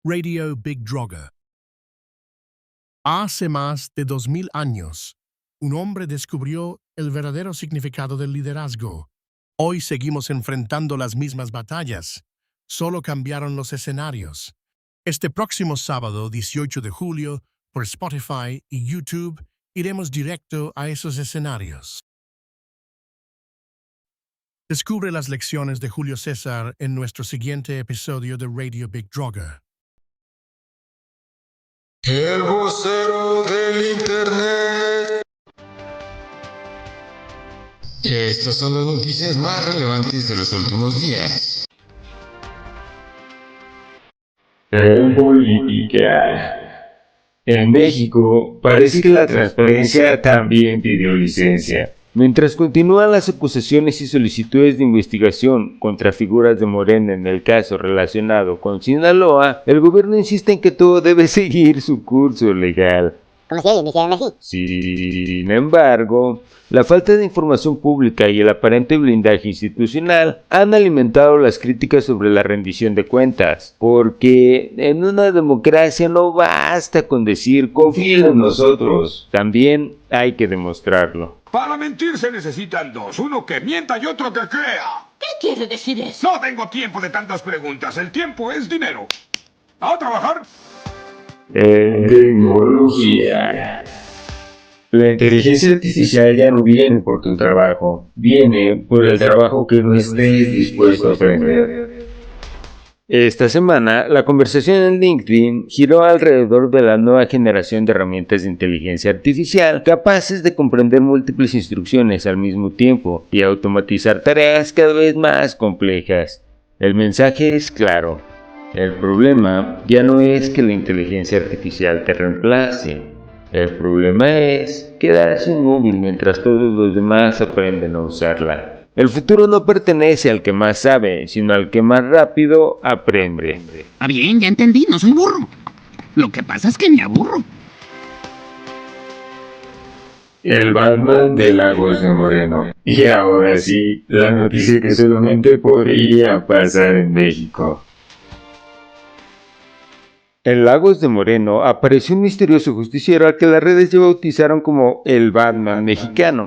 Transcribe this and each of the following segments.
Radio Big Droga. Hace más de 2000 años, un hombre descubrió el verdadero significado del liderazgo. Hoy seguimos enfrentando las mismas batallas, solo cambiaron los escenarios. Este próximo sábado, 18 de julio, por Spotify y YouTube, iremos directo a esos escenarios. Descubre las lecciones de Julio César en nuestro siguiente episodio de Radio Big Droga. El vocero del Internet. Estas son las noticias más relevantes de los últimos días. En política. En México, parece que la transparencia también pidió licencia. Mientras continúan las acusaciones y solicitudes de investigación contra figuras de Morena en el caso relacionado con Sinaloa, el gobierno insiste en que todo debe seguir su curso legal. Como si ellos dijeran así. Sin embargo, la falta de información pública y el aparente blindaje institucional han alimentado las críticas sobre la rendición de cuentas, porque en una democracia no basta con decir confía en nosotros, también hay que demostrarlo. Para mentir se necesitan dos, uno que mienta y otro que crea. ¿Qué quiere decir eso? No tengo tiempo de tantas preguntas, el tiempo es dinero. ¿A trabajar? En tecnología. La inteligencia artificial ya no viene por tu trabajo, viene por el trabajo que no estés dispuesto a aprender. Esta semana, la conversación en LinkedIn giró alrededor de la nueva generación de herramientas de inteligencia artificial capaces de comprender múltiples instrucciones al mismo tiempo y automatizar tareas cada vez más complejas. El mensaje es claro. El problema ya no es que la inteligencia artificial te reemplace. El problema es quedarse inmóvil mientras todos los demás aprenden a usarla. El futuro no pertenece al que más sabe, sino al que más rápido aprende. Ah, bien, ya entendí, no soy burro. Lo que pasa es que me aburro. El Batman de Lagos de Moreno. Y ahora sí, la noticia que solamente podría pasar en México. En Lagos de Moreno apareció un misterioso justiciero al que las redes ya bautizaron como el Batman mexicano.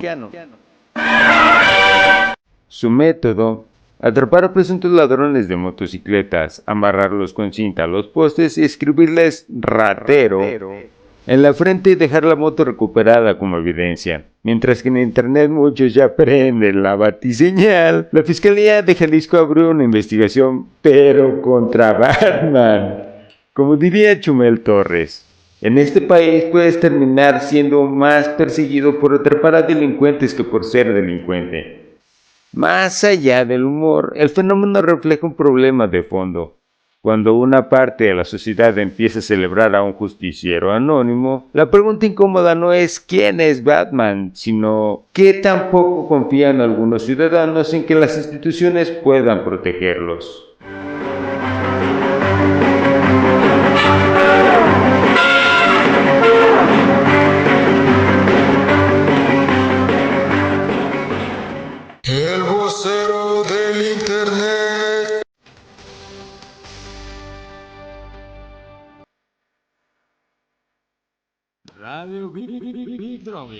Su método: atrapar a presuntos ladrones de motocicletas, amarrarlos con cinta a los postes y escribirles ratero en la frente y dejar la moto recuperada como evidencia. Mientras que en internet muchos ya prenden la batiseñal, la Fiscalía de Jalisco abrió una investigación, pero contra Batman. Como diría Chumel Torres, en este país puedes terminar siendo más perseguido por atrapar a delincuentes que por ser delincuente. Más allá del humor, el fenómeno refleja un problema de fondo. Cuando una parte de la sociedad empieza a celebrar a un justiciero anónimo, la pregunta incómoda no es ¿quién es Batman?, sino ¿qué tan poco confían algunos ciudadanos en que las instituciones puedan protegerlos? El vocero del Internet. Radio Big Droga.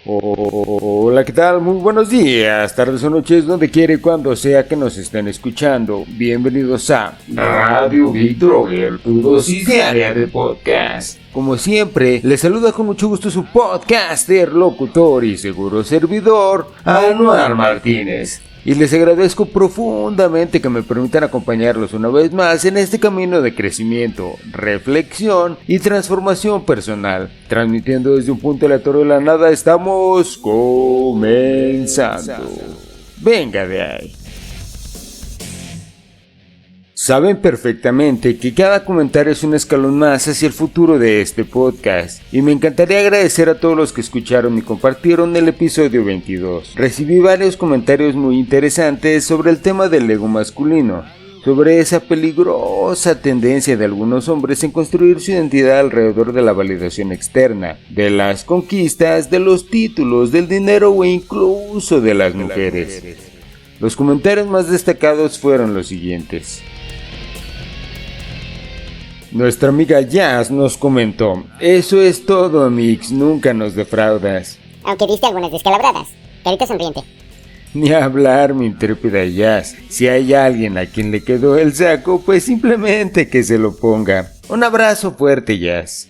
Hola, ¿qué tal? Muy buenos días, tardes o noches, donde quiera y cuando sea que nos estén escuchando. Bienvenidos a Radio Big Droga, tu dosis diaria de podcast. Como siempre, les saluda con mucho gusto su podcaster, locutor y seguro servidor, Anuar Martínez. Y les agradezco profundamente que me permitan acompañarlos una vez más en este camino de crecimiento, reflexión y transformación personal. Transmitiendo desde un punto aleatorio de la nada, estamos comenzando. Venga de ahí. Saben perfectamente que cada comentario es un escalón más hacia el futuro de este podcast, y me encantaría agradecer a todos los que escucharon y compartieron el episodio 22. Recibí varios comentarios muy interesantes sobre el tema del ego masculino, sobre esa peligrosa tendencia de algunos hombres en construir su identidad alrededor de la validación externa, de las conquistas, de los títulos, del dinero o incluso de las mujeres. Los comentarios más destacados fueron los siguientes. Nuestra amiga Jazz nos comentó: eso es todo, amix, nunca nos defraudas. Aunque diste algunas descalabradas. Carita sonriente. Ni hablar, mi intrépida Jazz. Si hay alguien a quien le quedó el saco, pues simplemente que se lo ponga. Un abrazo fuerte, Jazz.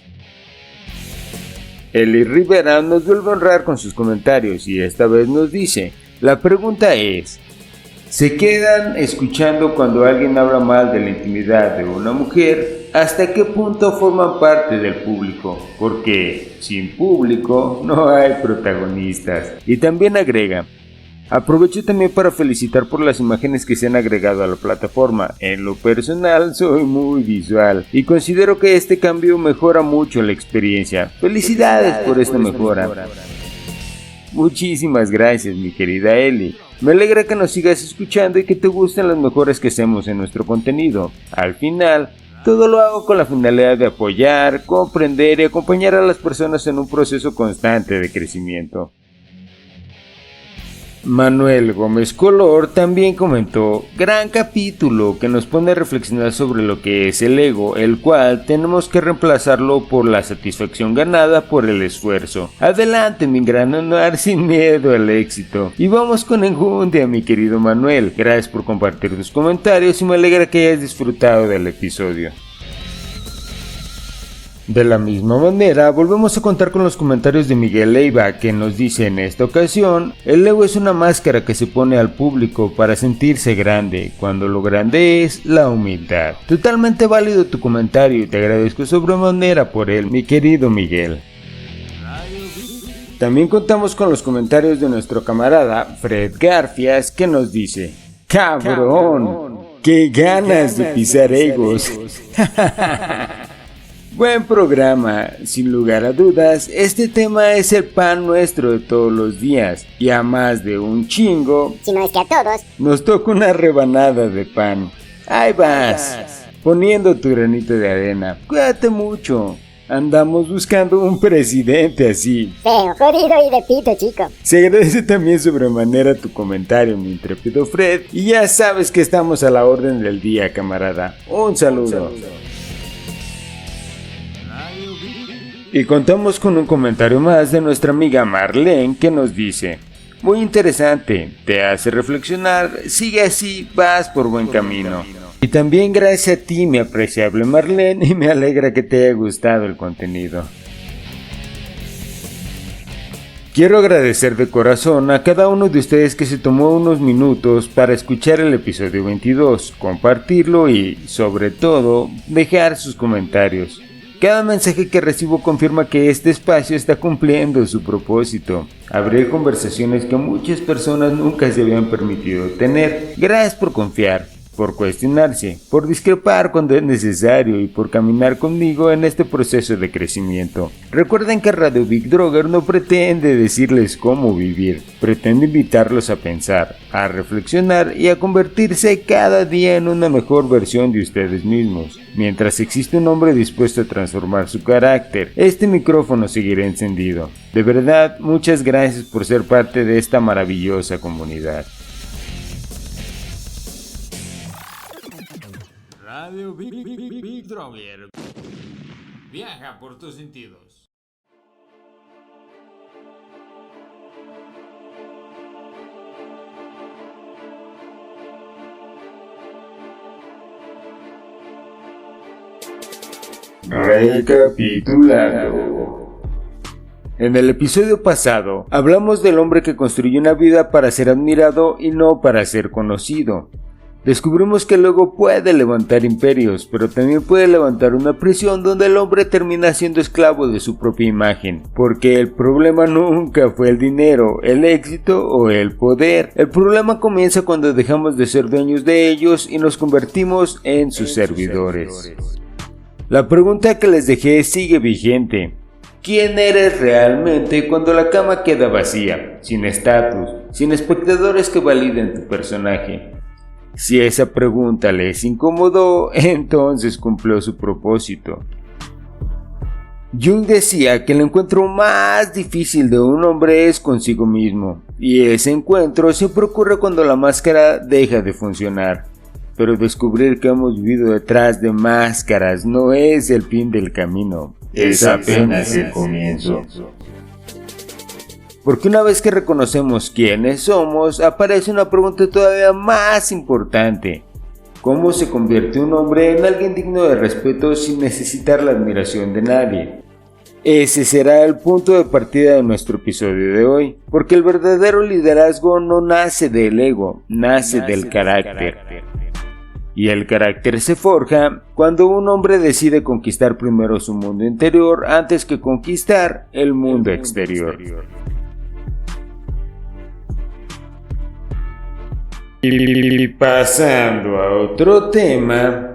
Eli Rivera nos vuelve a honrar con sus comentarios y esta vez nos dice: la pregunta es, ¿se quedan escuchando cuando alguien habla mal de la intimidad de una mujer? ¿Hasta qué punto forman parte del público? Porque sin público no hay protagonistas. Y también agrega: aprovecho también para felicitar por las imágenes que se han agregado a la plataforma. En lo personal soy muy visual y considero que este cambio mejora mucho la experiencia. Felicidades por esta mejora. Muchísimas gracias, mi querida Eli. Me alegra que nos sigas escuchando y que te gusten las mejoras que hacemos en nuestro contenido. Al final, todo lo hago con la finalidad de apoyar, comprender y acompañar a las personas en un proceso constante de crecimiento. Manuel Gómez Color también comentó: gran capítulo que nos pone a reflexionar sobre lo que es el ego, el cual tenemos que reemplazarlo por la satisfacción ganada por el esfuerzo. Adelante, mi gran honor, sin miedo al éxito. Y vamos con enjundia, mi querido Manuel. Gracias por compartir tus comentarios y me alegra que hayas disfrutado del episodio. De la misma manera, volvemos a contar con los comentarios de Miguel Leiva, que nos dice en esta ocasión: el ego es una máscara que se pone al público para sentirse grande, cuando lo grande es la humildad. Totalmente válido tu comentario y te agradezco sobremanera por él, mi querido Miguel. También contamos con los comentarios de nuestro camarada Fred Garfias, que nos dice: ¡cabrón! ¡Qué ganas de pisar egos! Buen programa, sin lugar a dudas, este tema es el pan nuestro de todos los días, y a más de un chingo, Si no es que a todos. nos toca una rebanada de pan. Ahí vas, poniendo tu granito de arena. Cuídate mucho, andamos buscando un presidente así. Feo, jodido y de pito, chico. Se agradece también sobremanera tu comentario, mi intrépido Fred, y ya sabes que estamos a la orden del día, camarada. Un saludo. Y contamos con un comentario más de nuestra amiga Marlene, que nos dice: muy interesante, te hace reflexionar, sigue así, vas por buen camino. Y también gracias a ti, mi apreciable Marlene, y me alegra que te haya gustado el contenido. Quiero agradecer de corazón a cada uno de ustedes que se tomó unos minutos para escuchar el episodio 22, compartirlo y, sobre todo, dejar sus comentarios. Cada mensaje que recibo confirma que este espacio está cumpliendo su propósito. Abrir conversaciones que muchas personas nunca se habían permitido tener. Gracias por confiar, por cuestionarse, por discrepar cuando es necesario y por caminar conmigo en este proceso de crecimiento. Recuerden que Radio Big Droger no pretende decirles cómo vivir, pretende invitarlos a pensar, a reflexionar y a convertirse cada día en una mejor versión de ustedes mismos. Mientras existe un hombre dispuesto a transformar su carácter, este micrófono seguirá encendido. De verdad, muchas gracias por ser parte de esta maravillosa comunidad. Radio Big Droger. Viaja por tus sentidos. Recapitulando. En el episodio pasado, hablamos del hombre que construyó una vida para ser admirado y no para ser conocido. Descubrimos que el ego puede levantar imperios, pero también puede levantar una prisión donde el hombre termina siendo esclavo de su propia imagen, porque el problema nunca fue el dinero, el éxito o el poder. El problema comienza cuando dejamos de ser dueños de ellos y nos convertimos en sus servidores. La pregunta que les dejé sigue vigente. ¿Quién eres realmente cuando la cama queda vacía, sin estatus, sin espectadores que validen tu personaje? Si esa pregunta les incomodó, entonces cumplió su propósito. Jung decía que el encuentro más difícil de un hombre es consigo mismo, y ese encuentro siempre ocurre cuando la máscara deja de funcionar. pero descubrir que hemos vivido detrás de máscaras no es el fin del camino, es apenas el comienzo. Porque una vez que reconocemos quiénes somos, aparece una pregunta todavía más importante. ¿Cómo se convierte un hombre en alguien digno de respeto sin necesitar la admiración de nadie? Ese será el punto de partida de nuestro episodio de hoy, porque el verdadero liderazgo no nace del ego, nace del carácter. Y el carácter se forja cuando un hombre decide conquistar primero su mundo interior antes que conquistar el mundo exterior. Y pasando a otro tema,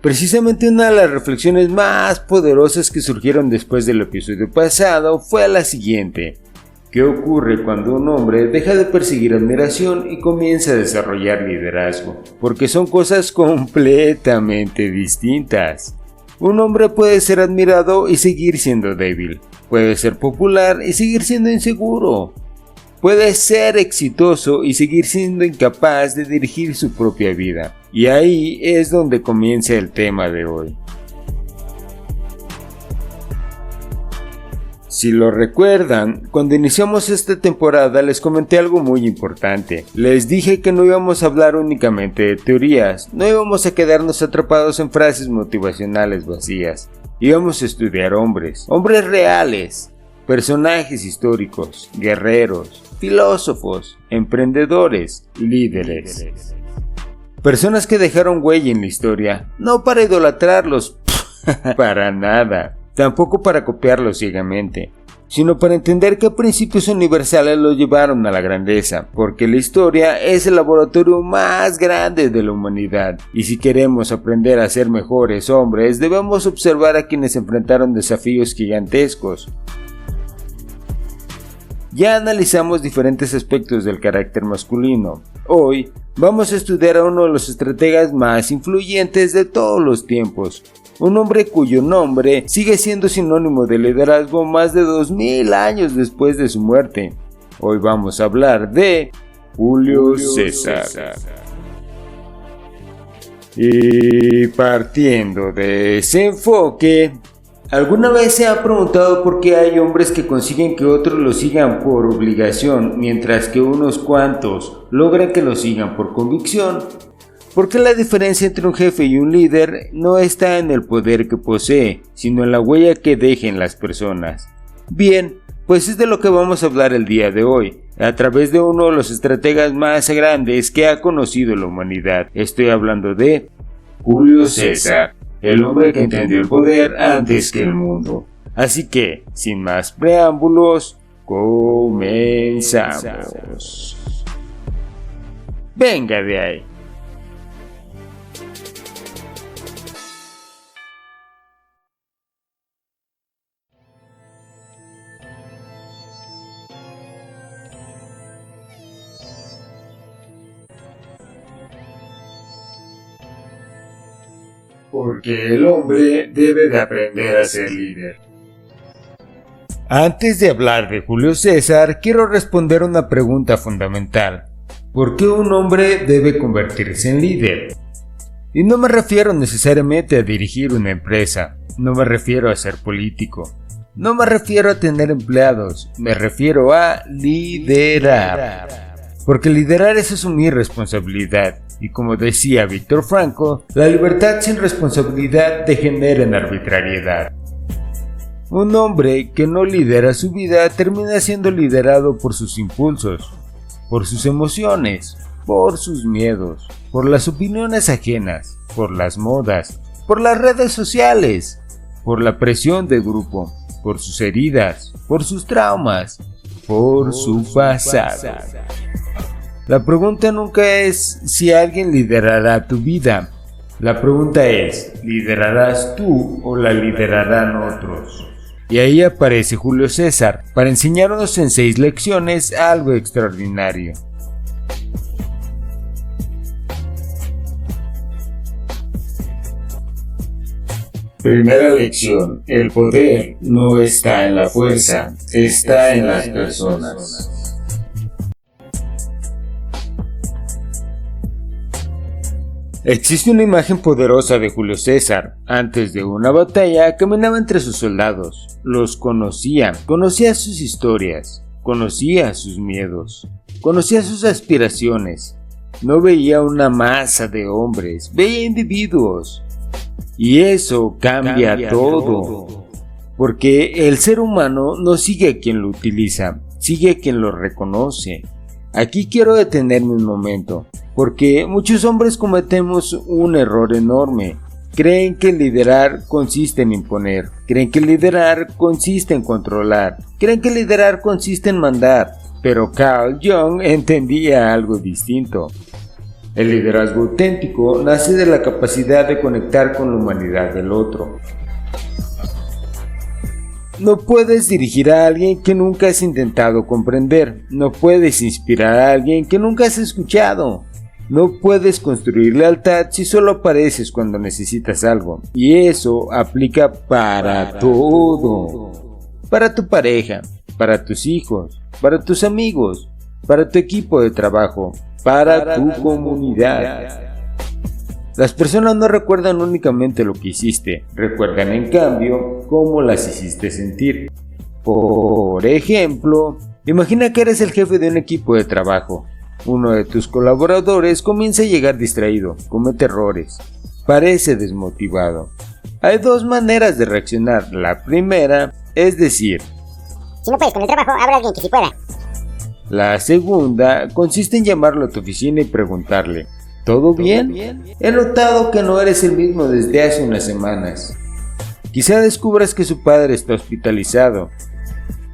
precisamente una de las reflexiones más poderosas que surgieron después del episodio pasado fue la siguiente. ¿Qué ocurre cuando un hombre deja de perseguir admiración y comienza a desarrollar liderazgo? Porque son cosas completamente distintas. Un hombre puede ser admirado y seguir siendo débil. Puede ser popular y seguir siendo inseguro. Puede ser exitoso y seguir siendo incapaz de dirigir su propia vida. Y ahí es donde comienza el tema de hoy. Si lo recuerdan, cuando iniciamos esta temporada les comenté algo muy importante. Les dije que no íbamos a hablar únicamente de teorías, no íbamos a quedarnos atrapados en frases motivacionales vacías. Íbamos a estudiar hombres reales, personajes históricos, guerreros, filósofos, emprendedores, líderes. Personas que dejaron huella en la historia, no para idolatrarlos, para nada, tampoco para copiarlos ciegamente, sino para entender qué principios universales los llevaron a la grandeza, porque la historia es el laboratorio más grande de la humanidad, y si queremos aprender a ser mejores hombres, debemos observar a quienes enfrentaron desafíos gigantescos. Ya analizamos diferentes aspectos del carácter masculino. Hoy vamos a estudiar a uno de los estrategas más influyentes de todos los tiempos. Un hombre cuyo nombre sigue siendo sinónimo de liderazgo más de 2000 años después de su muerte. Hoy vamos a hablar de Julio César. Y partiendo de ese enfoque, ¿alguna vez se ha preguntado por qué hay hombres que consiguen que otros los sigan por obligación, mientras que unos cuantos logran que los sigan por convicción? ¿Por qué la diferencia entre un jefe y un líder no está en el poder que posee, sino en la huella que dejen las personas? Bien, pues es de lo que vamos a hablar el día de hoy, a través de uno de los estrategas más grandes que ha conocido la humanidad. Estoy hablando de Julio César, el hombre que entendió el poder antes que el mundo. Así que, sin más preámbulos, comenzamos. Venga de ahí. Porque el hombre debe de aprender a ser líder. Antes de hablar de Julio César, quiero responder una pregunta fundamental. ¿Por qué un hombre debe convertirse en líder? Y no me refiero necesariamente a dirigir una empresa, no me refiero a ser político, no me refiero a tener empleados, me refiero a liderar. Porque liderar es asumir responsabilidad. Y como decía Víctor Franco, la libertad sin responsabilidad degenera en arbitrariedad. Un hombre que no lidera su vida termina siendo liderado por sus impulsos, por sus emociones, por sus miedos, por las opiniones ajenas, por las modas, por las redes sociales, por la presión de grupo, por sus heridas, por sus traumas, por su pasado. La pregunta nunca es si alguien liderará tu vida. La pregunta es, ¿liderarás tú o la liderarán otros? Y ahí aparece Julio César para enseñarnos en 6 lecciones algo extraordinario. Primera lección: el poder no está en la fuerza, está en las personas. Existe una imagen poderosa de Julio César. Antes de una batalla, caminaba entre sus soldados. Los conocía sus historias, conocía sus miedos, conocía sus aspiraciones. No veía una masa de hombres, veía individuos. Y eso cambia todo. Porque el ser humano no sigue a quien lo utiliza, sigue a quien lo reconoce. Aquí quiero detenerme un momento, porque muchos hombres cometemos un error enorme. Creen que liderar consiste en imponer, creen que liderar consiste en controlar, creen que liderar consiste en mandar, pero Carl Jung entendía algo distinto. El liderazgo auténtico nace de la capacidad de conectar con la humanidad del otro. No puedes dirigir a alguien que nunca has intentado comprender, no puedes inspirar a alguien que nunca has escuchado. No puedes construir lealtad si solo apareces cuando necesitas algo. Y eso aplica para todo. Para tu pareja, para tus hijos, para tus amigos, para tu equipo de trabajo, para tu comunidad. Las personas no recuerdan únicamente lo que hiciste, recuerdan en cambio cómo las hiciste sentir. Por ejemplo, imagina que eres el jefe de un equipo de trabajo. Uno de tus colaboradores comienza a llegar distraído, comete errores, parece desmotivado. Hay dos maneras de reaccionar. La primera es decir: si no puedes con el trabajo, habrá alguien que sí pueda. La segunda consiste en llamarlo a tu oficina y preguntarle: ¿todo bien? He notado que no eres el mismo desde hace unas semanas. Quizá descubras que su padre está hospitalizado.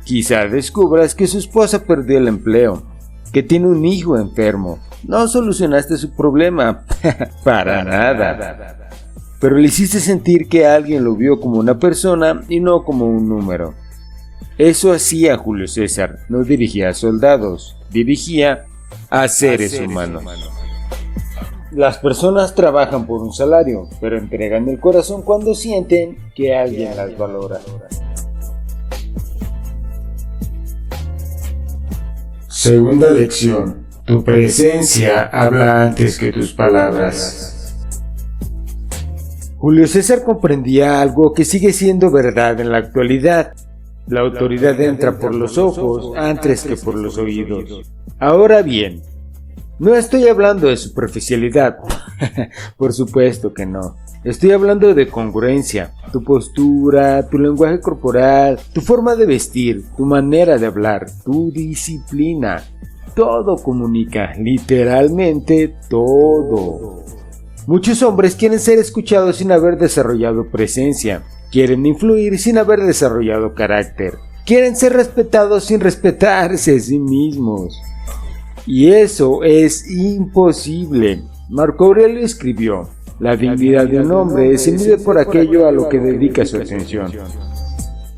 Quizá descubras que su esposa perdió el empleo, que tiene un hijo enfermo. No solucionaste su problema, para nada. Pero le hiciste sentir que alguien lo vio como una persona y no como un número. Eso hacía Julio César, no dirigía a soldados, dirigía a seres humanos. Las personas trabajan por un salario, pero entregan el corazón cuando sienten que alguien las valora. Segunda lección. Tu presencia habla antes que tus palabras. Julio César comprendía algo que sigue siendo verdad en la actualidad. La autoridad entra por los ojos antes que por los oídos. Ahora bien, no estoy hablando de superficialidad, por supuesto que no. Estoy hablando de congruencia, tu postura, tu lenguaje corporal, tu forma de vestir, tu manera de hablar, tu disciplina. Todo comunica, literalmente todo. Muchos hombres quieren ser escuchados sin haber desarrollado presencia. Quieren influir sin haber desarrollado carácter. Quieren ser respetados sin respetarse a sí mismos. Y eso es imposible. Marco Aurelio escribió: la dignidad de un hombre se mide por aquello a lo que dedica su atención.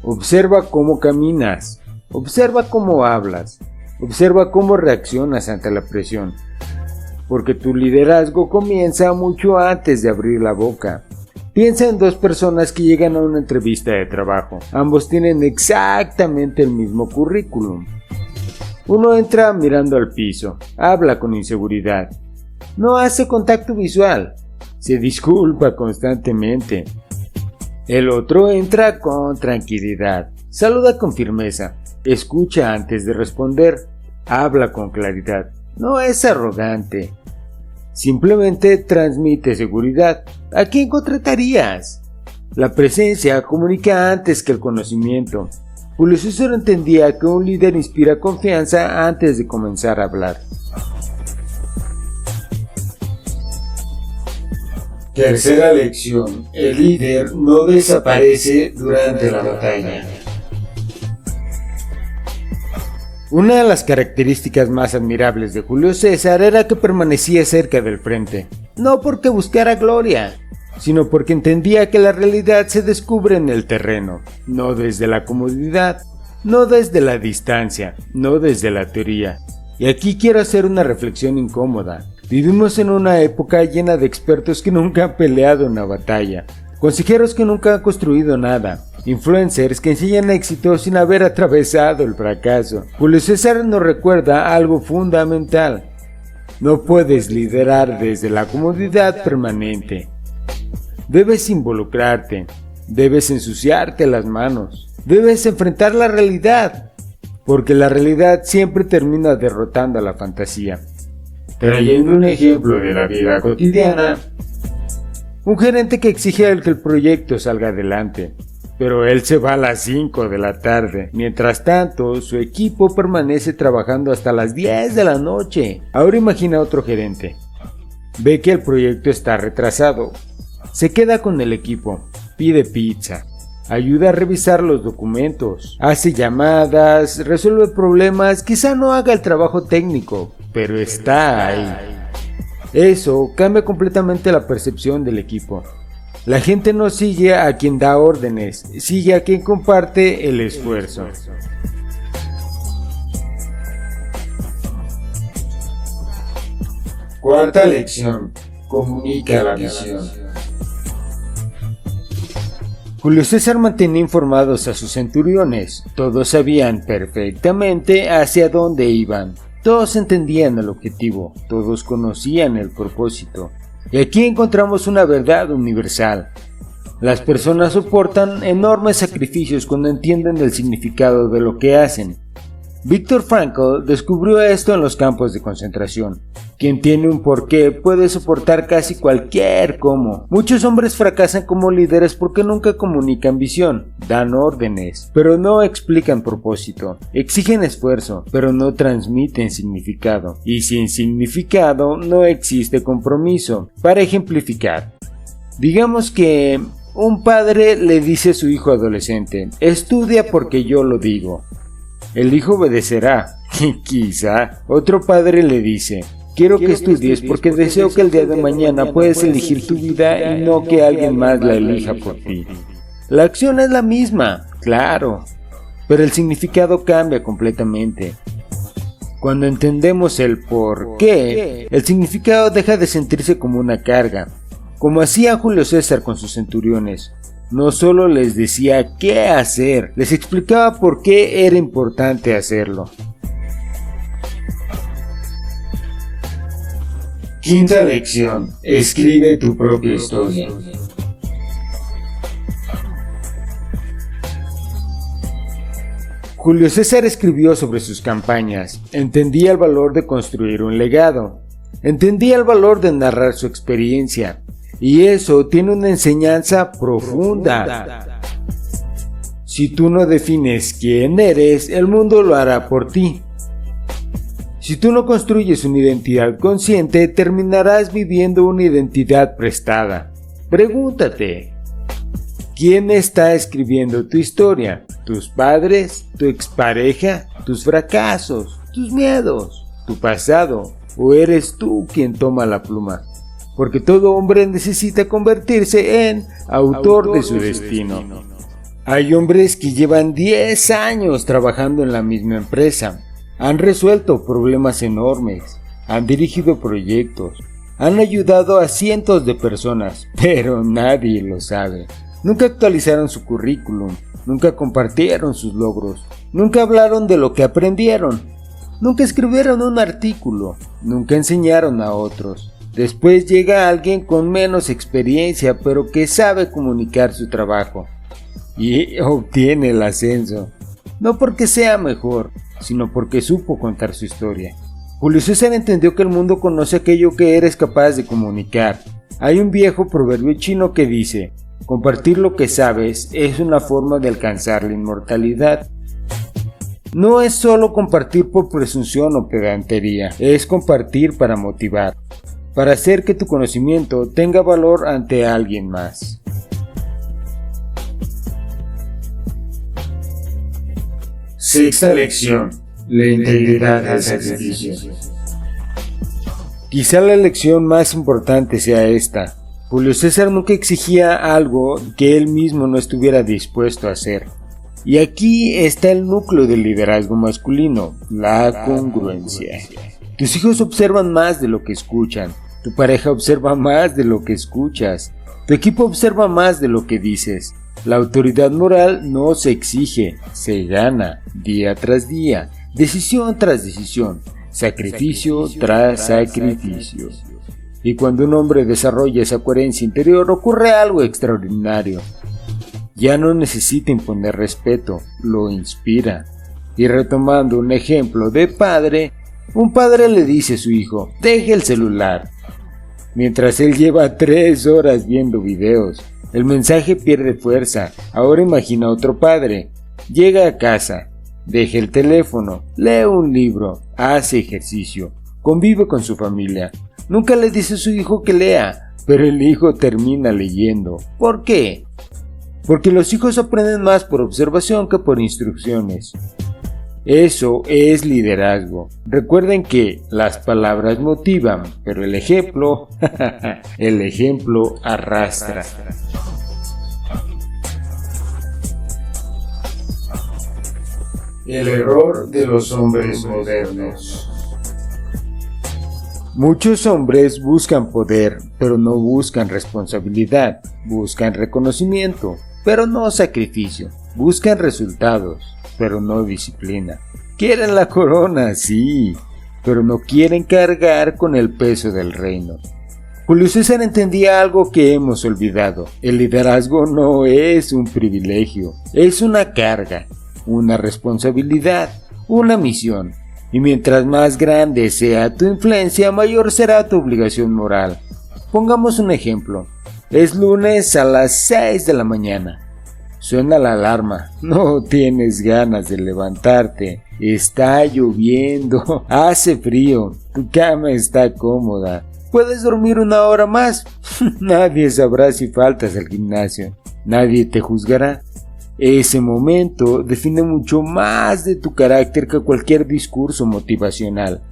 Observa cómo caminas, observa cómo hablas, observa cómo reaccionas ante la presión. Porque tu liderazgo comienza mucho antes de abrir la boca. Piensa en dos personas que llegan a una entrevista de trabajo. Ambos tienen exactamente el mismo currículum. Uno entra mirando al piso, habla con inseguridad, no hace contacto visual, se disculpa constantemente. El otro entra con tranquilidad, saluda con firmeza, escucha antes de responder, habla con claridad, no es arrogante, simplemente transmite seguridad. ¿A quién contratarías? La presencia comunica antes que el conocimiento. Julio César entendía que un líder inspira confianza antes de comenzar a hablar. Tercera lección. El líder no desaparece durante la batalla. Una de las características más admirables de Julio César era que permanecía cerca del frente, no porque buscara gloria, sino porque entendía que la realidad se descubre en el terreno, no desde la comodidad, no desde la distancia, no desde la teoría. Y aquí quiero hacer una reflexión incómoda. Vivimos en una época llena de expertos que nunca han peleado una batalla, consejeros que nunca han construido nada, influencers que enseñan éxito sin haber atravesado el fracaso. Julio César nos recuerda algo fundamental. No puedes liderar desde la comodidad permanente. Debes involucrarte, debes ensuciarte las manos, debes enfrentar la realidad, porque la realidad siempre termina derrotando a la fantasía. Trayendo un ejemplo de la vida cotidiana, Un gerente que exige que el proyecto salga adelante, pero él se va a las 5 de la tarde. Mientras tanto, su equipo permanece trabajando hasta las 10 de la noche. Ahora imagina otro gerente. Ve que el proyecto está retrasado. Se queda con el equipo, pide pizza, ayuda a revisar los documentos, hace llamadas, resuelve problemas, quizá no haga el trabajo técnico, pero está ahí. Eso cambia completamente la percepción del equipo. La gente no sigue a quien da órdenes, sigue a quien comparte el esfuerzo. Cuarta lección: comunica la visión. Julio César mantenía informados a sus centuriones. Todos sabían perfectamente hacia dónde iban. Todos entendían el objetivo. Todos conocían el propósito. Y aquí encontramos una verdad universal. Las personas soportan enormes sacrificios cuando entienden el significado de lo que hacen. Viktor Frankl descubrió esto en los campos de concentración. Quien tiene un porqué puede soportar casi cualquier cómo. Muchos hombres fracasan como líderes porque nunca comunican visión, dan órdenes, pero no explican propósito. Exigen esfuerzo, pero no transmiten significado. Y sin significado no existe compromiso. Para ejemplificar, digamos que un padre le dice a su hijo adolescente: estudia porque yo lo digo. El hijo obedecerá. Quizá otro padre le dice: quiero que estudies porque deseo que el día de mañana puedas elegir tu vida y no que alguien más la elija por ti. La acción es la misma, claro, pero el significado cambia completamente. Cuando entendemos el por qué, el significado deja de sentirse como una carga, como hacía Julio César con sus centuriones. No solo les decía qué hacer, les explicaba por qué era importante hacerlo. Quinta lección: escribe tu propia historia. Julio César escribió sobre sus campañas, entendía el valor de construir un legado, entendía el valor de narrar su experiencia, y eso tiene una enseñanza profunda. Si tú no defines quién eres, el mundo lo hará por ti. Si tú no construyes una identidad consciente, terminarás viviendo una identidad prestada. Pregúntate: ¿quién está escribiendo tu historia? ¿Tus padres? ¿Tu expareja? ¿Tus fracasos? ¿Tus miedos? ¿Tu pasado? ¿O eres tú quien toma la pluma? Porque todo hombre necesita convertirse en autor de su destino. Hay hombres que llevan 10 años trabajando en la misma empresa. Han resuelto problemas enormes, han dirigido proyectos, han ayudado a cientos de personas, pero nadie lo sabe. Nunca actualizaron su currículum, nunca compartieron sus logros, nunca hablaron de lo que aprendieron, nunca escribieron un artículo, nunca enseñaron a otros. Después llega alguien con menos experiencia, pero que sabe comunicar su trabajo, y obtiene el ascenso. No porque sea mejor, sino porque supo contar su historia. Julio César entendió que el mundo conoce aquello que eres capaz de comunicar. Hay un viejo proverbio chino que dice: compartir lo que sabes es una forma de alcanzar la inmortalidad. No es solo compartir por presunción o pedantería, es compartir para motivar, para hacer que tu conocimiento tenga valor ante alguien más. Sexta lección: la integridad del sacrificio. Quizá la lección más importante sea esta. Julio César nunca exigía algo que él mismo no estuviera dispuesto a hacer. Y aquí está el núcleo del liderazgo masculino, la congruencia. Tus hijos observan más de lo que escuchan. Tu pareja observa más de lo que escuchas. Tu equipo observa más de lo que dices. La autoridad moral no se exige, se gana, día tras día, decisión tras decisión. sacrificio tras sacrificio. Y cuando un hombre desarrolla esa coherencia interior, ocurre algo extraordinario. Ya no necesita imponer respeto, lo inspira. Y retomando un ejemplo de padre, un padre le dice a su hijo, deje el celular. Mientras él lleva 3 horas viendo videos, el mensaje pierde fuerza. Ahora imagina a otro padre. Llega a casa, deja el teléfono, lee un libro, hace ejercicio, convive con su familia. Nunca le dice a su hijo que lea, pero el hijo termina leyendo. ¿Por qué? Porque los hijos aprenden más por observación que por instrucciones. Eso es liderazgo. Recuerden que las palabras motivan, pero el ejemplo, el ejemplo arrastra. El error de los hombres modernos. Muchos hombres buscan poder, pero no buscan responsabilidad. Buscan reconocimiento, pero no sacrificio. Buscan resultados, pero no disciplina. Quieren la corona, sí, pero no quieren cargar con el peso del reino. Julio César entendía algo que hemos olvidado. El liderazgo no es un privilegio, es una carga, una responsabilidad, una misión. Y mientras más grande sea tu influencia, mayor será tu obligación moral. Pongamos un ejemplo. Es lunes a las 6 de la mañana. Suena la alarma. No tienes ganas de levantarte. Está lloviendo. Hace frío. Tu cama está cómoda. ¿Puedes dormir 1 hora más? Nadie sabrá si faltas al gimnasio. Nadie te juzgará. Ese momento define mucho más de tu carácter que cualquier discurso motivacional.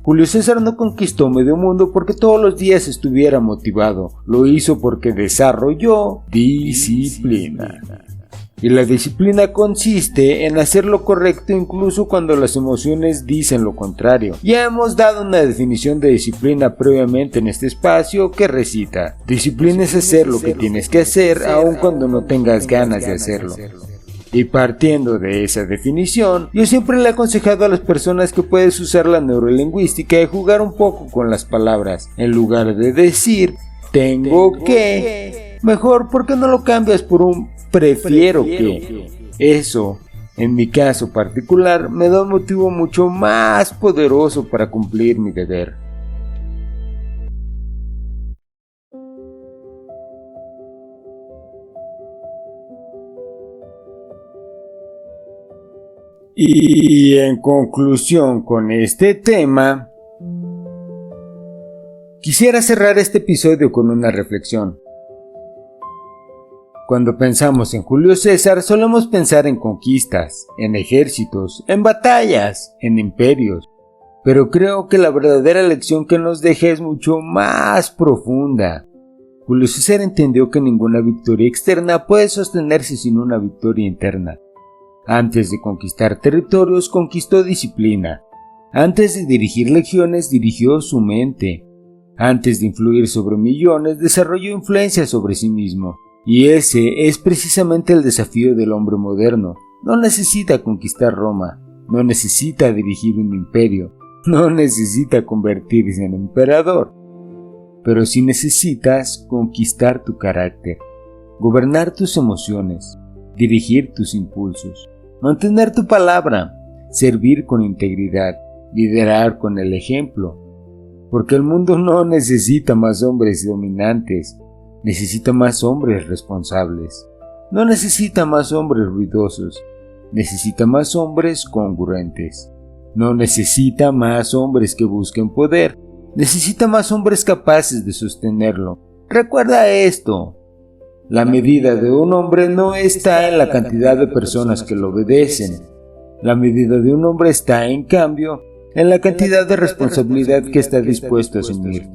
Julio César no conquistó medio mundo porque todos los días estuviera motivado. Lo hizo porque desarrolló disciplina. Y la disciplina consiste en hacer lo correcto incluso cuando las emociones dicen lo contrario. Ya hemos dado una definición de disciplina previamente en este espacio que recita: disciplina es hacer lo que tienes que hacer aun cuando no tengas ganas de hacerlo. Y partiendo de esa definición, yo siempre le he aconsejado a las personas que puedes usar la neurolingüística y jugar un poco con las palabras. En lugar de decir tengo que, mejor, ¿por qué no lo cambias por un prefiero que? Eso, en mi caso particular, me da un motivo mucho más poderoso para cumplir mi deber. Y en conclusión con este tema, quisiera cerrar este episodio con una reflexión. Cuando pensamos en Julio César, solemos pensar en conquistas, en ejércitos, en batallas, en imperios. Pero creo que la verdadera lección que nos deja es mucho más profunda. Julio César entendió que ninguna victoria externa puede sostenerse sin una victoria interna. Antes de conquistar territorios, conquistó disciplina. Antes de dirigir legiones, dirigió su mente. Antes de influir sobre millones, desarrolló influencia sobre sí mismo. Y ese es precisamente el desafío del hombre moderno. No necesita conquistar Roma, no necesita dirigir un imperio, no necesita convertirse en emperador. Pero sí necesitas conquistar tu carácter, gobernar tus emociones, dirigir tus impulsos, mantener tu palabra, servir con integridad, liderar con el ejemplo. Porque el mundo no necesita más hombres dominantes, necesita más hombres responsables. No necesita más hombres ruidosos, necesita más hombres congruentes. No necesita más hombres que busquen poder, necesita más hombres capaces de sostenerlo. Recuerda esto: la medida de un hombre no está en la cantidad de personas que lo obedecen. La medida de un hombre está, en cambio, en la cantidad de responsabilidad que está dispuesto a asumir.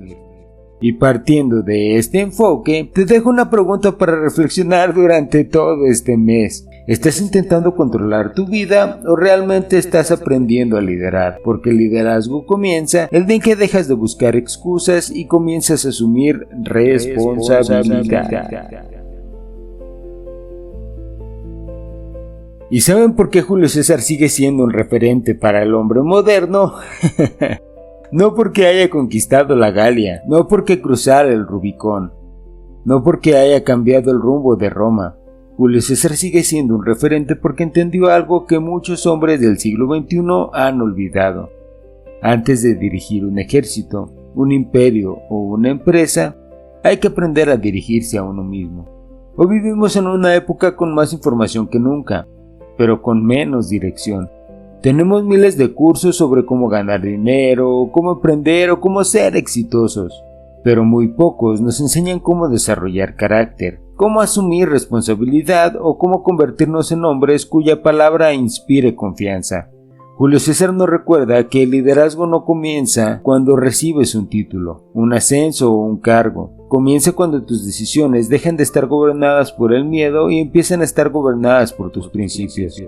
Y partiendo de este enfoque, te dejo una pregunta para reflexionar durante todo este mes. ¿Estás intentando controlar tu vida o realmente estás aprendiendo a liderar? Porque el liderazgo comienza el día en que dejas de buscar excusas y comienzas a asumir responsabilidad. ¿Y saben por qué Julio César sigue siendo un referente para el hombre moderno? No porque haya conquistado la Galia, no porque cruzara el Rubicón, no porque haya cambiado el rumbo de Roma. Julio César sigue siendo un referente porque entendió algo que muchos hombres del siglo XXI han olvidado. Antes de dirigir un ejército, un imperio o una empresa, hay que aprender a dirigirse a uno mismo. Hoy vivimos en una época con más información que nunca, pero con menos dirección. Tenemos miles de cursos sobre cómo ganar dinero, cómo emprender o cómo ser exitosos, pero muy pocos nos enseñan cómo desarrollar carácter, cómo asumir responsabilidad o cómo convertirnos en hombres cuya palabra inspire confianza. Julio César nos recuerda que el liderazgo no comienza cuando recibes un título, un ascenso o un cargo. Comienza cuando tus decisiones dejan de estar gobernadas por el miedo y empiezan a estar gobernadas por tus principios.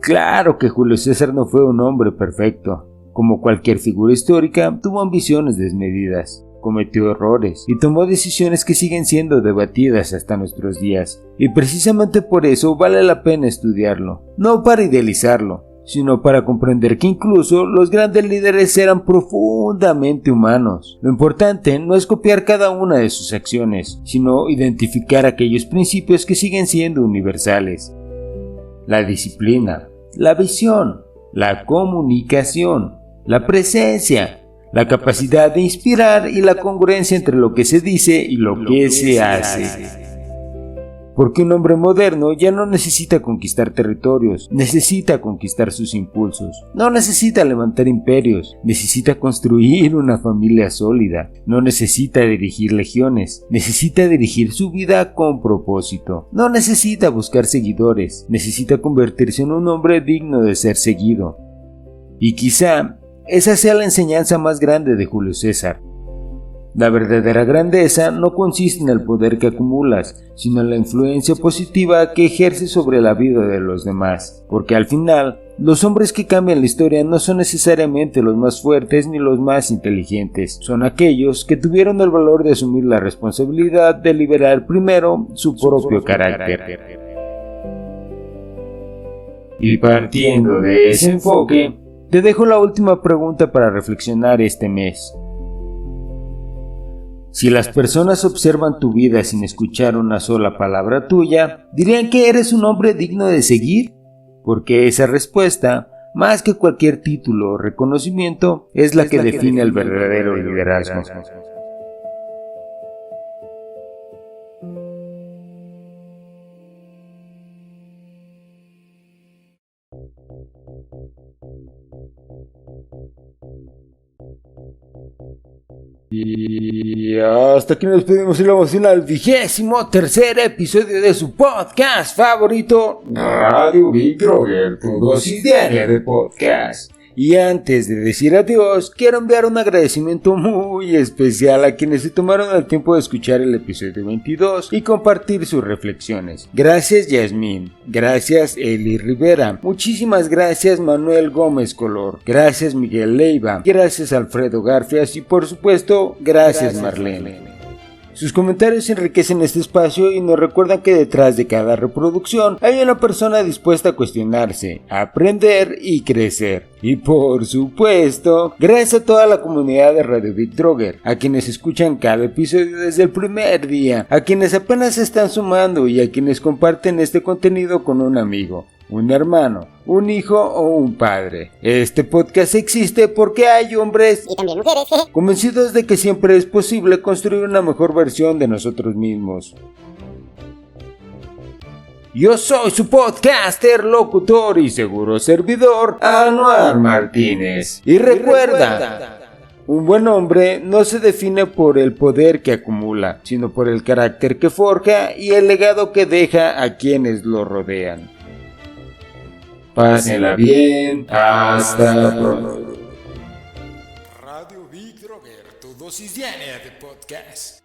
Claro que Julio César no fue un hombre perfecto. Como cualquier figura histórica, tuvo ambiciones desmedidas, cometió errores y tomó decisiones que siguen siendo debatidas hasta nuestros días. Y precisamente por eso vale la pena estudiarlo, no para idealizarlo, sino para comprender que incluso los grandes líderes eran profundamente humanos. Lo importante no es copiar cada una de sus acciones, sino identificar aquellos principios que siguen siendo universales. La disciplina, la visión, la comunicación, la presencia, la capacidad de inspirar y la congruencia entre lo que se dice y lo que se hace. Porque un hombre moderno ya no necesita conquistar territorios, necesita conquistar sus impulsos. No necesita levantar imperios, necesita construir una familia sólida. No necesita dirigir legiones, necesita dirigir su vida con propósito. No necesita buscar seguidores, necesita convertirse en un hombre digno de ser seguido. Y quizá esa sea la enseñanza más grande de Julio César. La verdadera grandeza no consiste en el poder que acumulas, sino en la influencia positiva que ejerces sobre la vida de los demás. Porque al final, los hombres que cambian la historia no son necesariamente los más fuertes ni los más inteligentes, son aquellos que tuvieron el valor de asumir la responsabilidad de liberar primero su propio carácter. Y partiendo de ese enfoque, te dejo la última pregunta para reflexionar este mes. Si las personas observan tu vida sin escuchar una sola palabra tuya, ¿dirían que eres un hombre digno de seguir? Porque esa respuesta, más que cualquier título o reconocimiento, es la que define el verdadero liderazgo. Y hasta aquí nos despedimos y vamos al 23º episodio de su podcast favorito, Radio Big Droger, tu dosis diaria de podcast. Y antes de decir adiós, quiero enviar un agradecimiento muy especial a quienes se tomaron el tiempo de escuchar el episodio 22 y compartir sus reflexiones. Gracias Yasmín, gracias Eli Rivera, muchísimas gracias Manuel Gómez Color, gracias Miguel Leiva, gracias Alfredo Garfias y por supuesto, gracias Marlene. Sus comentarios enriquecen este espacio y nos recuerdan que detrás de cada reproducción hay una persona dispuesta a cuestionarse, a aprender y crecer. Y por supuesto, gracias a toda la comunidad de Radio Big Droger, a quienes escuchan cada episodio desde el primer día, a quienes apenas se están sumando y a quienes comparten este contenido con un amigo, un hermano, un hijo o un padre. Este podcast existe porque hay hombres Y también mujeres. convencidos de que siempre es posible construir una mejor versión de nosotros mismos. Yo soy su podcaster, locutor y seguro servidor, Anuar Martínez. Y recuerda, un buen hombre no se define por el poder que acumula, sino por el carácter que forja y el legado que deja a quienes lo rodean. Pásenla bien, hasta pronto. Radio Big Droger, tu dosis diaria de podcast.